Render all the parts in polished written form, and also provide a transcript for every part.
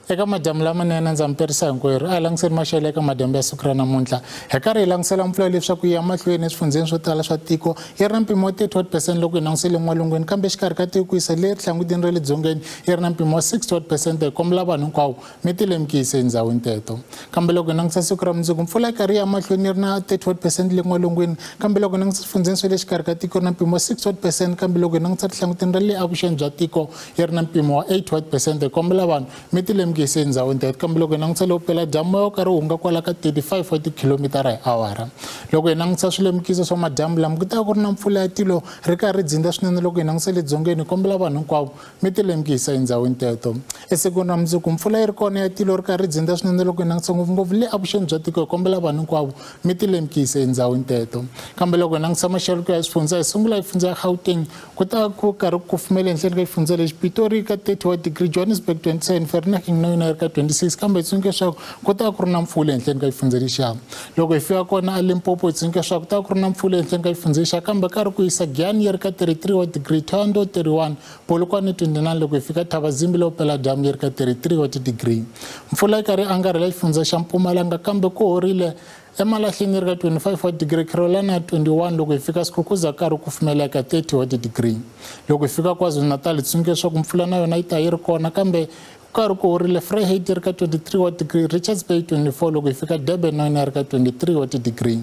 eka madyambu lamanene ndza mi perisa hinkwerhu a langiseni maxelo eka madyambu ya siku ra namuntlha hi karhi hi langisela mpfula leswaku yi ya mahlweni eswifundzeni swo tala swa tiko yi ri na mpimo wa 30% loko hi langisele n'walungwini kambe xikarhi ka tiko ku yisa le rihlangutini ra le dzongeni yi ri na mpimo wa 60% hi kombela vanhu hinkwavo mi ti lemukise endhawini teto kambe loko hi langisa siku ra mundzuku mpfula yi karhi yi ya mahlweni yi ri na 30% le n'walungwini kambe loko hi langisa swifundzeni swa le xikarhi ka tiko ri na mpimo wa 60% kambe loko hi langisa rihlangutini ra le avuxeni bya tiko yi ri na mpimo wa 80% hi kombela vanhu mi ti lemukise endhawini teto kambe loko hi langisa loko pela dyambu yo karhi hunga kwala ka 35 wa tikhilomitara hi awara loko hi langisa swilemukiso swa madyambu lama ku ta ku ri na mpfula ya tilo ri karhi dzinda swinene loko hi langisa le dzongeni hi kombela vanhu hinkwavo mi ti lemukisa endhawini teto esikwini ra mundzuku mpfula yi ri kona ya tilo ri karhi dzinda swinene loko hi langisa ngopfungopfu le avuxeni bya tiko hi kombela vanhu hinkwavo mi ti lemukisa endhawini teto kambe loko hi langisa maxelo ku ya swifundza hi sungula hi fundza ya Gauteng ku ta ku karhi ku kufumela ehenhleni ka xifundza lexi Pitori ka 30 wa degree Johannesburg 27 Vereeniging na yona ka 26 kambe hi tsundzuka leswaku ku ta ku ri na mpfula ehenhleni ka xifundza lexiya loko hi fika kona a Limpopo hi tsundzuka leswaku ku ta ku ri na mpfula ehenhleni ka xifundza lexiya kambe karhi ku yisa Giyani yi ri ka 33 wa degree Thohoyandou 31 Polokwane 29 loko hi fika Thabazimbi loko pela dyambu yi ri ka 33 wa degree mpfula yi karhi angarhela xifundza xa Mpumalanga kambe ku horile eMalahleni yi ri ka 25 wa degree Carolina 21 loko hi fika Skukuza karhi ku pfumela ka 30 wa degree loko hi fika KwaZulu-Natal hi tsundzuka leswaku mpfula na yona yi ta yi ri kona kambe karhi ku horile Vryheid yi ri ka 23 wa degree Richards Bay 24 loko hi fika Durban na yona yi ri ka 23 wa degree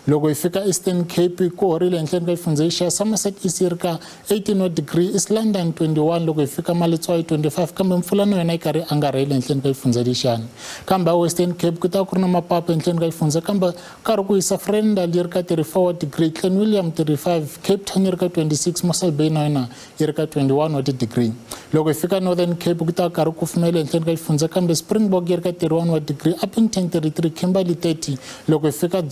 loko hi fika Eastern Cape ku horile ehenhleni ka xifundza lexiya Somerset East yi ri ka 18 wa degree East London 21 loko hi fika Maletswayi 25 kambe mpfula na yona yi karhi angarhela ehenhleni ka xifundza lexiyani kambe Western Cape ku ta ku ri na mapapa ehenhleni ka xifundza kambe karhi ku hisa Vredendal yi ri ka 34 wa degree Clan William 35 Cape Town yi ri ka 26 Mossel Bay na yona yi ri ka 21 wa degree loko hi fika Northern Cape ku ta karhi ku pfumela ehenhleni ka xifundza kambe Springbok yi ri ka 31 wa degree Upington 33 Kimberley 30 loko hi fika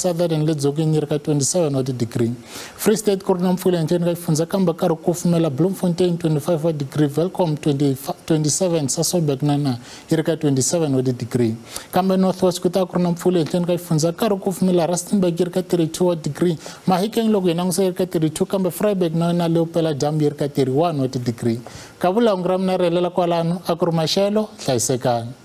Southern le dzongeni yi ri ka 27 wa degree Free State ku ri na mpfula ehenhleni ka xifundza kambe karhi ku pfumela Bloemfontein 25 wa degree Welkom 27 Sasolburg na yona yi ri ka 27 wa degree kambe North West ku ta ku ri na mpfula ehenhleni ka xifundza karhi ku pfumela Rustenburg yi ri ka 32 wa degree Mahikeng loko hi langisa yi ri ka 32 kambe Vryburg na yona leyo pela dyambu yi ri ka 31 wa degree ka vulawuri ra mina ri helela kwalano a ku ri maxelo hlayisekani